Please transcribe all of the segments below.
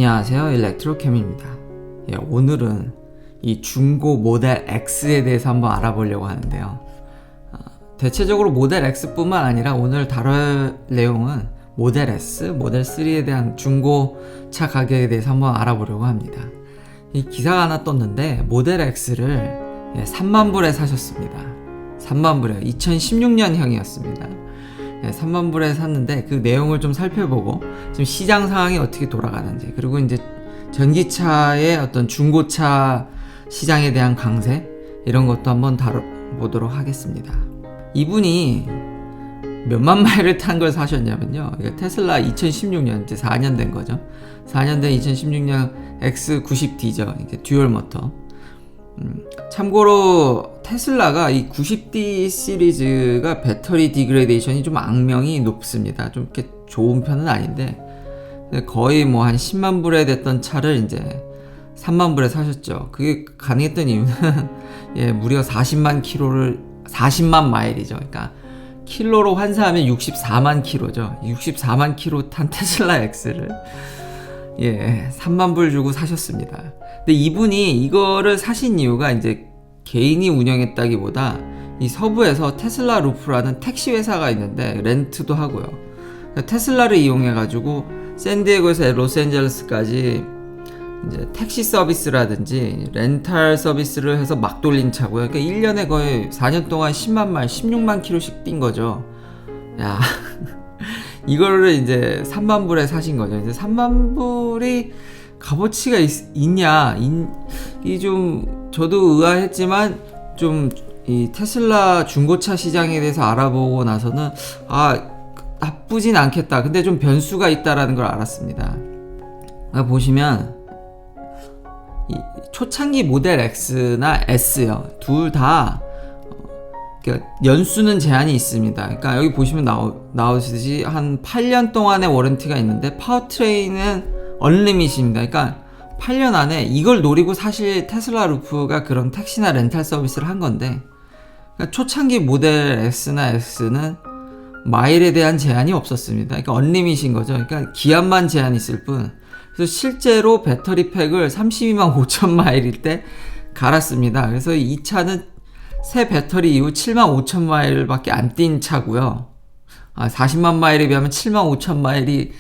안녕하세요, 일렉트로캠입니다. 오늘은 이 중고 모델 X에 대해서 한번 알아보려고 하는데요. 대체적으로 모델 X뿐만 아니라 오늘 다룰 내용은 모델 S, 모델 3에 대한 중고차 가격에 대해서 한번 알아보려고 합니다. 이 기사가 하나 떴는데 모델 X를 3만 불에 사셨습니다. 3만 불에 2016년형이었습니다. 3만 불에 샀는데 그 내용을 좀 살펴보고 지금 시장 상황이 어떻게 돌아가는지, 그리고 이제 전기차의 어떤 중고차 시장에 대한 강세, 이런 것도 한번 다뤄보도록 하겠습니다. 이분이 몇만 마일을 탄 걸 사셨냐면요, 테슬라 2016년, 이제 4년 된 거죠. 4년 된 2016년 X90D죠. 이제 듀얼 모터. 참고로 테슬라가 이 90D 시리즈가 배터리 디그레데이션이 좀 악명이 높습니다. 좀 이렇게 좋은 편은 아닌데, 거의 뭐 한 10만 불에 됐던 차를 이제 3만 불에 사셨죠. 그게 가능했던 이유는 무려 40만 마일이죠. 그러니까 킬로로 환산하면 64만 킬로죠. 64만 킬로 탄 테슬라 X를 3만 불 주고 사셨습니다. 근데 이분이 이거를 사신 이유가 이제 개인이 운영했다기보다 이 서부에서 테슬라 루프라는 택시 회사가 있는데 렌트도 하고요. 테슬라를 이용해가지고 샌디에고에서 로스앤젤레스까지 이제 택시 서비스라든지 렌탈 서비스를 해서 막 돌린 차고요. 그러니까 1년에 거의 4년 동안 10만 마일, 16만 킬로씩 뛴 거죠. 야, 이거를 이제 3만 불에 사신 거죠. 이제 3만 불이 값어치가 있냐, 이 좀 저도 의아했지만 좀 이 테슬라 중고차 시장에 대해서 알아보고 나서는 나쁘진 않겠다. 근데 좀 변수가 있다라는 걸 알았습니다. 보시면 이 초창기 모델 X나 S요, 둘 다 연수는 제한이 있습니다. 그러니까 여기 보시면 나오시듯이 한 8년 동안의 워런티가 있는데 파워트레인은 언리밋입니다. 그러니까 8년 안에 이걸 노리고 사실 테슬라 루프가 그런 택시나 렌탈 서비스를 한 건데, 그러니까 초창기 모델 S나 S는 마일에 대한 제한이 없었습니다. 그러니까 언리밋인 거죠. 그러니까 기한만 제한이 있을 뿐. 그래서 실제로 배터리 팩을 32만 5천 마일일 때 갈았습니다. 그래서 이 차는 새 배터리 이후 7만 5천 마일밖에 안 뛴 차고요. 40만 마일에 비하면 7만 5천 마일이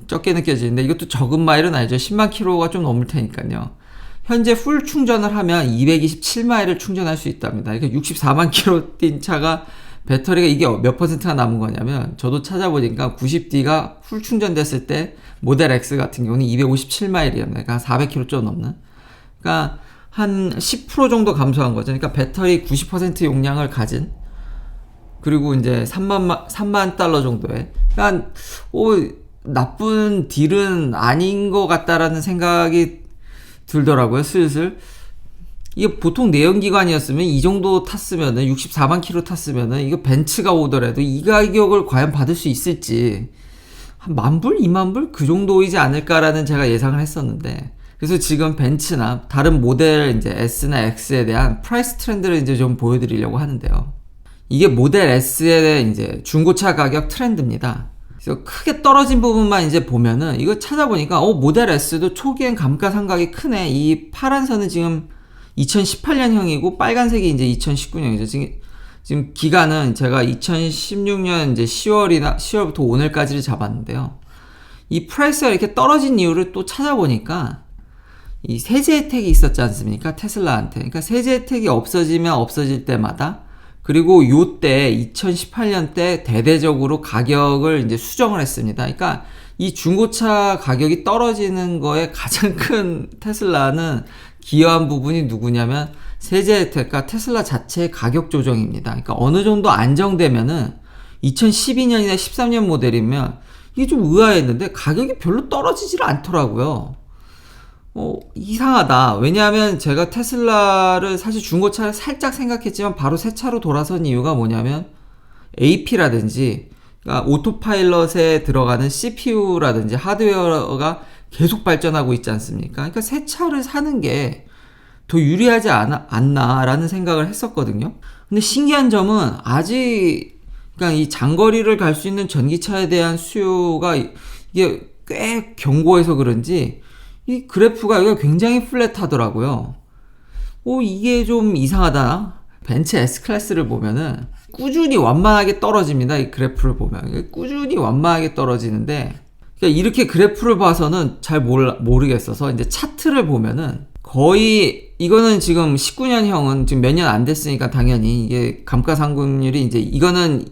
적게 느껴지는데, 이것도 적은 마일은 아니죠. 10만 킬로가 좀 넘을 테니까요. 현재 풀 충전을 하면 227마일을 충전할 수 있답니다. 그러니까 64만 킬로 뛴 차가 배터리가 이게 몇 퍼센트가 남은 거냐면, 저도 찾아보니까 90D가 풀 충전됐을 때 모델 X 같은 경우는 257마일이었네요. 그러니까 400km 좀 넘는. 그러니까 한 10% 정도 감소한 거죠. 그러니까 배터리 90% 용량을 가진, 그리고 이제 3만 달러 정도의, 그러니까 나쁜 딜은 아닌 것 같다라는 생각이 들더라고요, 슬슬. 이게 보통 내연기관이었으면 이 정도 탔으면은 64만 킬로 탔으면은 이거 벤츠가 오더라도 이 가격을 과연 받을 수 있을지, 한 만불, 2만불 그 정도이지 않을까라는 제가 예상을 했었는데, 그래서 지금 벤츠나 다른 모델 이제 S나 X에 대한 프라이스 트렌드를 이제 좀 보여드리려고 하는데요. 이게 모델 S의 이제 중고차 가격 트렌드입니다. 그래서 크게 떨어진 부분만 이제 보면은, 이거 찾아보니까 모델 S도 초기엔 감가상각이 크네. 이 파란 선은 지금 2018년형이고 빨간색이 이제 2019년이죠. 지금 기간은 제가 2016년 이제 10월부터 오늘까지를 잡았는데요. 이 프라이스가 이렇게 떨어진 이유를 또 찾아보니까 이 세제 혜택이 있었지 않습니까? 테슬라한테. 그러니까 세제 혜택이 없어지면 없어질 때마다, 그리고 요때 2018년 때 대대적으로 가격을 이제 수정을 했습니다. 그러니까 이 중고차 가격이 떨어지는 거에 가장 큰 테슬라는 기여한 부분이 누구냐면 세제 혜택과 테슬라 자체의 가격 조정입니다. 그러니까 어느 정도 안정되면은 2012년이나 13년 모델이면 이게 좀 의아했는데 가격이 별로 떨어지질 않더라고요. 이상하다. 왜냐하면 제가 테슬라를 사실 중고차를 살짝 생각했지만 바로 새 차로 돌아선 이유가 뭐냐면 AP라든지, 그러니까 오토파일럿에 들어가는 CPU라든지 하드웨어가 계속 발전하고 있지 않습니까? 그러니까 새 차를 사는 게 더 유리하지 않나라는 생각을 했었거든요. 근데 신기한 점은 아직, 그러니까 이 장거리를 갈 수 있는 전기차에 대한 수요가 이게 꽤 견고해서 그런지 이 그래프가 여기가 굉장히 플랫하더라고요. 이게 좀 이상하다. 벤츠 S클래스를 보면은 꾸준히 완만하게 떨어집니다. 이 그래프를 보면 꾸준히 완만하게 떨어지는데, 그러니까 이렇게 그래프를 봐서는 잘 모르겠어서 이제 차트를 보면은 거의, 이거는 지금 19년형은 지금 몇 년 안 됐으니까 당연히 이게 감가상각률이 이제 이거는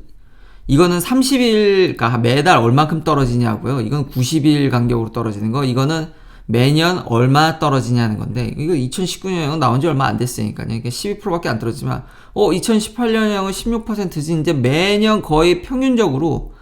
30일, 그러니까 매달 얼만큼 떨어지냐고요. 이건 90일 간격으로 떨어지는 거. 이거는 매년 얼마 떨어지냐는 건데, 이거 2019년형은 나온 지 얼마 안 됐으니까요. 이게 12%밖에 안 떨어지지만 2018년형은 16%지 이제 매년 거의 평균적으로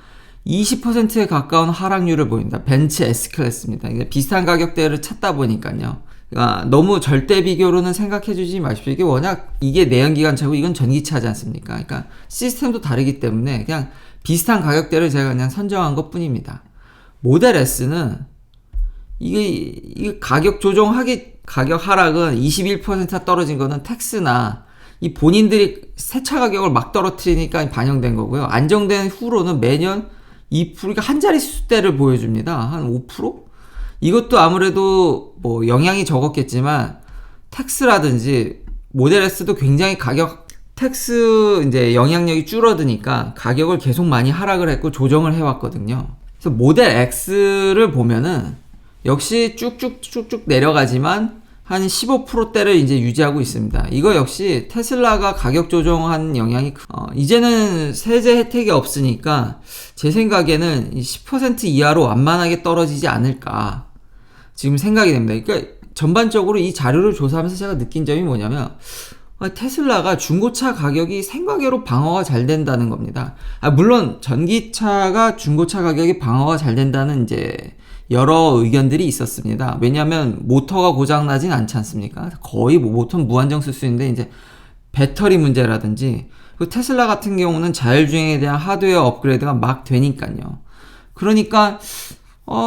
20%에 가까운 하락률을 보인다. 벤츠 S클래스입니다. 비슷한 가격대를 찾다 보니까요. 그러니까 너무 절대 비교로는 생각해 주지 마십시오. 이게 워낙 이게 내연기관차고 이건 전기차지 않습니까? 그러니까 시스템도 다르기 때문에 그냥 비슷한 가격대를 제가 그냥 선정한 것 뿐입니다. 모델 S는 이게 가격 하락은 21% 떨어진 거는 텍스나 이 본인들이 세차 가격을 막 떨어뜨리니까 반영된 거고요. 안정된 후로는 매년 2%가 한 자릿수대를 보여줍니다. 한 5%? 이것도 아무래도 뭐 영향이 적었겠지만 텍스라든지 모델 S도 굉장히 텍스 이제 영향력이 줄어드니까 가격을 계속 많이 하락을 했고 조정을 해왔거든요. 그래서 모델 X를 보면은 역시 쭉쭉쭉쭉 내려가지만 한 15%대를 이제 유지하고 있습니다. 이거 역시 테슬라가 가격 조정한 영향이 이제는 세제 혜택이 없으니까 제 생각에는 10% 이하로 완만하게 떨어지지 않을까 지금 생각이 됩니다. 그러니까 전반적으로 이 자료를 조사하면서 제가 느낀 점이 뭐냐면 테슬라가 중고차 가격이 생각외로 방어가 잘 된다는 겁니다. 물론 전기차가 중고차 가격이 방어가 잘 된다는 이제 여러 의견들이 있었습니다. 왜냐하면 모터가 고장나진 않지 않습니까? 거의 모터는 무한정 쓸 수 있는데 이제 배터리 문제라든지 테슬라 같은 경우는 자율주행에 대한 하드웨어 업그레이드가 막 되니까요. 그러니까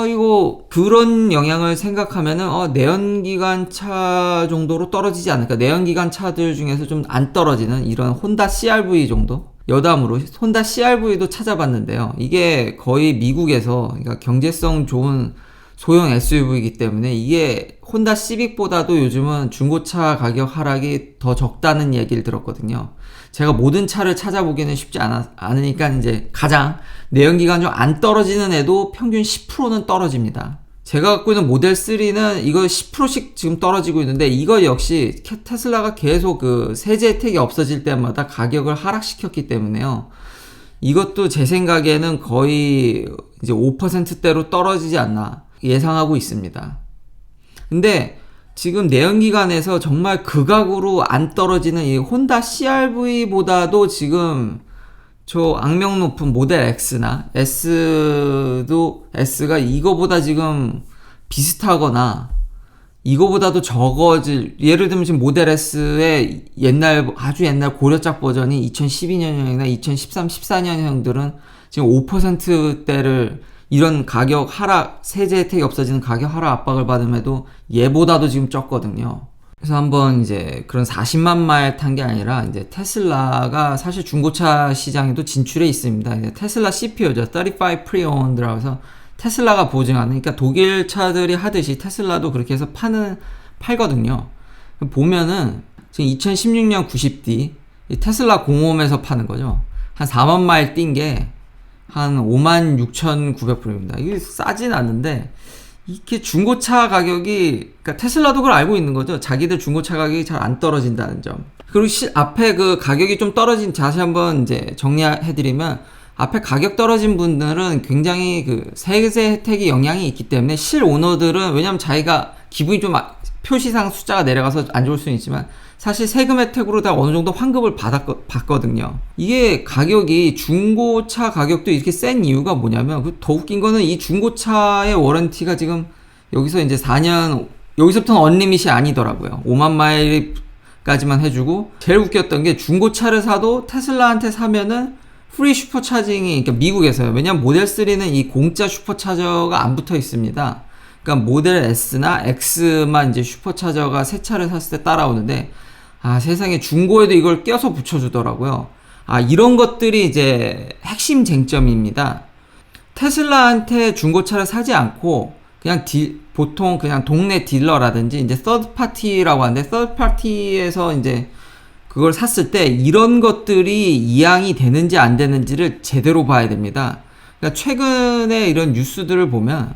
이거 그런 영향을 생각하면은 내연기관 차 정도로 떨어지지 않을까. 내연기관 차들 중에서 좀 안 떨어지는 이런 혼다 CR-V 정도? 여담으로 혼다 CR-V도 찾아봤는데요. 이게 거의 미국에서 그러니까 경제성 좋은 소형 SUV이기 때문에 이게 혼다 시빅보다도 요즘은 중고차 가격 하락이 더 적다는 얘기를 들었거든요. 제가 모든 차를 찾아보기는 쉽지 않으니까 이제 가장 내연기관 좀 안 떨어지는 애도 평균 10%는 떨어집니다. 제가 갖고 있는 모델 3는 이거 10%씩 지금 떨어지고 있는데 이거 역시 테슬라가 계속 그 세제 혜택이 없어질 때마다 가격을 하락시켰기 때문에요. 이것도 제 생각에는 거의 이제 5%대로 떨어지지 않나 예상하고 있습니다. 근데 지금 내연기관에서 정말 극악으로 안 떨어지는 이 혼다 CR-V보다도 지금 저 악명 높은 모델 X나 S가 이거보다 지금 비슷하거나 이거보다도 적어질, 예를 들면 지금 모델 S의 아주 옛날 고려작 버전이 2012년형이나 2013, 14년형들은 지금 5%대를 이런 가격 하락, 세제 혜택이 없어지는 가격 하락 압박을 받음에도 얘보다도 지금 적거든요. 그래서 한번 이제 그런 40만 마일 탄 게 아니라 이제 테슬라가 사실 중고차 시장에도 진출해 있습니다. 이제 테슬라 CPO죠. 35 Pre-Owned라고 해서 테슬라가 보증하는, 그러니까 독일 차들이 하듯이 테슬라도 그렇게 해서 팔거든요. 보면은 지금 2016년 90D 테슬라 공홈에서 파는 거죠. 한 4만 마일 뛴 게 한 56,900불입니다. 이게 싸진 않는데 이렇게 중고차 가격이, 그러니까 테슬라도 그걸 알고 있는 거죠. 자기들 중고차 가격이 잘 안 떨어진다는 점. 그리고 앞에 그 가격이 좀 떨어진, 다시 한번 이제 정리해드리면, 앞에 가격 떨어진 분들은 굉장히 그 세제 혜택이 영향이 있기 때문에 실오너들은, 왜냐면 자기가 기분이 좀 표시상 숫자가 내려가서 안 좋을 수는 있지만 사실 세금 혜택으로 다 어느 정도 환급을 받거든요. 이게 가격이 중고차 가격도 이렇게 센 이유가 뭐냐면, 더 웃긴 거는 이 중고차의 워런티가 지금 여기서 이제 4년, 여기서부터는 언리밋이 아니더라고요. 5만 마일까지만 해주고, 제일 웃겼던 게 중고차를 사도 테슬라한테 사면은 프리 슈퍼차징이, 그러니까 미국에서요. 왜냐면 모델 3는 이 공짜 슈퍼차저가 안 붙어 있습니다. 그러니까 모델 S나 X만 이제 슈퍼차저가 새 차를 샀을 때 따라오는데, 세상에 중고에도 이걸 껴서 붙여주더라고요. 이런 것들이 이제 핵심 쟁점입니다. 테슬라한테 중고차를 사지 않고 그냥 보통 그냥 동네 딜러라든지 이제 서드 파티라고 하는데 서드 파티에서 이제 그걸 샀을 때 이런 것들이 이양이 되는지 안 되는지를 제대로 봐야 됩니다. 그러니까 최근에 이런 뉴스들을 보면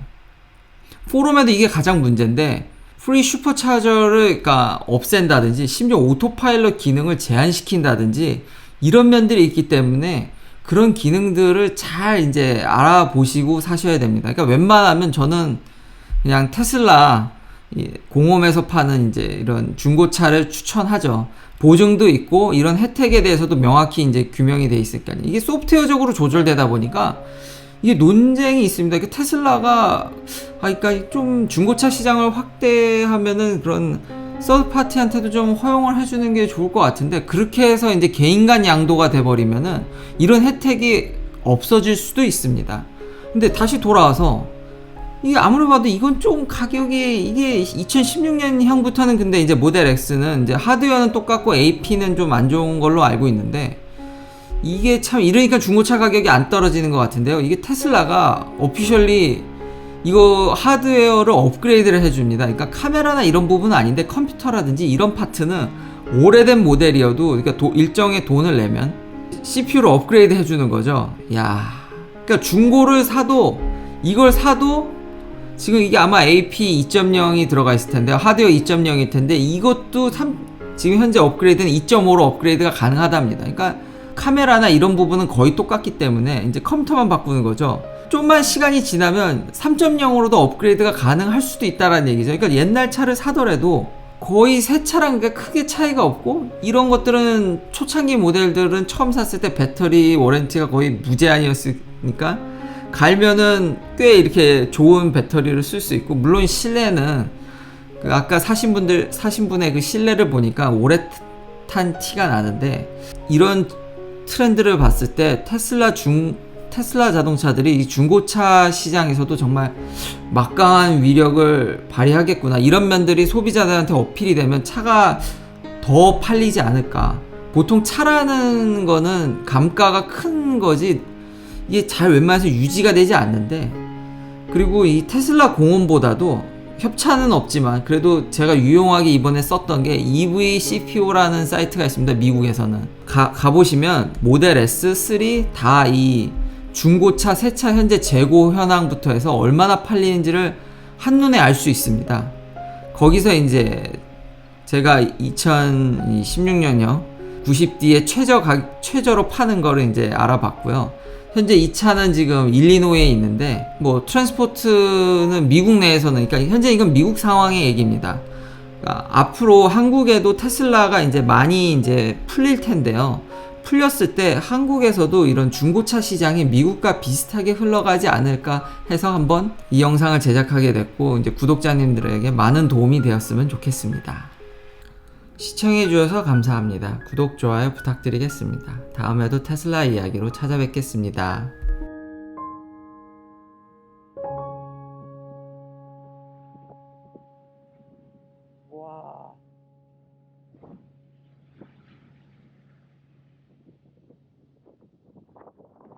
포럼에도 이게 가장 문제인데 프리 슈퍼차저를 그러니까 없앤다든지 심지어 오토파일럿 기능을 제한시킨다든지 이런 면들이 있기 때문에 그런 기능들을 잘 이제 알아보시고 사셔야 됩니다. 그러니까 웬만하면 저는 그냥 테슬라 공홈에서 파는 이제 이런 중고차를 추천하죠. 보증도 있고 이런 혜택에 대해서도 명확히 이제 규명이 돼 있으니까 이게 소프트웨어적으로 조절되다 보니까 이게 논쟁이 있습니다. 테슬라가 그러니까 좀 중고차 시장을 확대하면은 그런 서드 파티한테도 좀 허용을 해주는 게 좋을 것 같은데 그렇게 해서 이제 개인 간 양도가 돼버리면은 이런 혜택이 없어질 수도 있습니다. 근데 다시 돌아와서 이게 아무리 봐도 이건 좀 가격이 이게 2016년형부터는 근데 이제 모델 X는 이제 하드웨어는 똑같고 AP는 좀 안 좋은 걸로 알고 있는데 이게 참 이러니까 중고차 가격이 안 떨어지는 것 같은데요. 이게 테슬라가 오피셜리 이거 하드웨어를 업그레이드를 해줍니다. 그러니까 카메라나 이런 부분은 아닌데 컴퓨터라든지 이런 파트는 오래된 모델이어도 그러니까 일정의 돈을 내면 CPU를 업그레이드 해주는 거죠. 야, 그러니까 중고를 사도 이걸 사도 지금 이게 아마 AP 2.0이 들어가 있을 텐데 하드웨어 2.0일 텐데 이것도 지금 현재 업그레이드는 2.5로 업그레이드가 가능하답니다. 그러니까 카메라나 이런 부분은 거의 똑같기 때문에 이제 컴퓨터만 바꾸는 거죠. 좀만 시간이 지나면 3.0으로도 업그레이드가 가능할 수도 있다라는 얘기죠. 그러니까 옛날 차를 사더라도 거의 새 차랑 크게 차이가 없고 이런 것들은 초창기 모델들은 처음 샀을 때 배터리 워런티가 거의 무제한이었으니까 갈면은 꽤 이렇게 좋은 배터리를 쓸 수 있고 물론 실내는 아까 사신 분의 그 실내를 보니까 오래 탄 티가 나는데 이런 트렌드를 봤을 때 테슬라 자동차들이 이 중고차 시장에서도 정말 막강한 위력을 발휘하겠구나 이런 면들이 소비자들한테 어필이 되면 차가 더 팔리지 않을까. 보통 차라는 거는 감가가 큰 거지 이게 잘 웬만해서 유지가 되지 않는데 그리고 이 테슬라 공홈보다도 협찬은 없지만 그래도 제가 유용하게 이번에 썼던 게 EVCPO라는 사이트가 있습니다. 미국에서는 가보시면 모델 S, 3 다 이 중고차, 새차 현재 재고 현황부터 해서 얼마나 팔리는지를 한눈에 알 수 있습니다. 거기서 이제 제가 2016년형 90D의 최저로 파는 거를 이제 알아봤고요. 현재 이 차는 지금 일리노이에 있는데 뭐 트랜스포트는 미국 내에서는 그러니까 현재 이건 미국 상황의 얘기입니다. 그러니까 앞으로 한국에도 테슬라가 이제 많이 이제 풀릴 텐데요. 풀렸을 때 한국에서도 이런 중고차 시장이 미국과 비슷하게 흘러가지 않을까 해서 한번 이 영상을 제작하게 됐고 이제 구독자님들에게 많은 도움이 되었으면 좋겠습니다. 시청해주셔서 감사합니다. 구독, 좋아요 부탁드리겠습니다. 다음에도 테슬라 이야기로 찾아뵙겠습니다.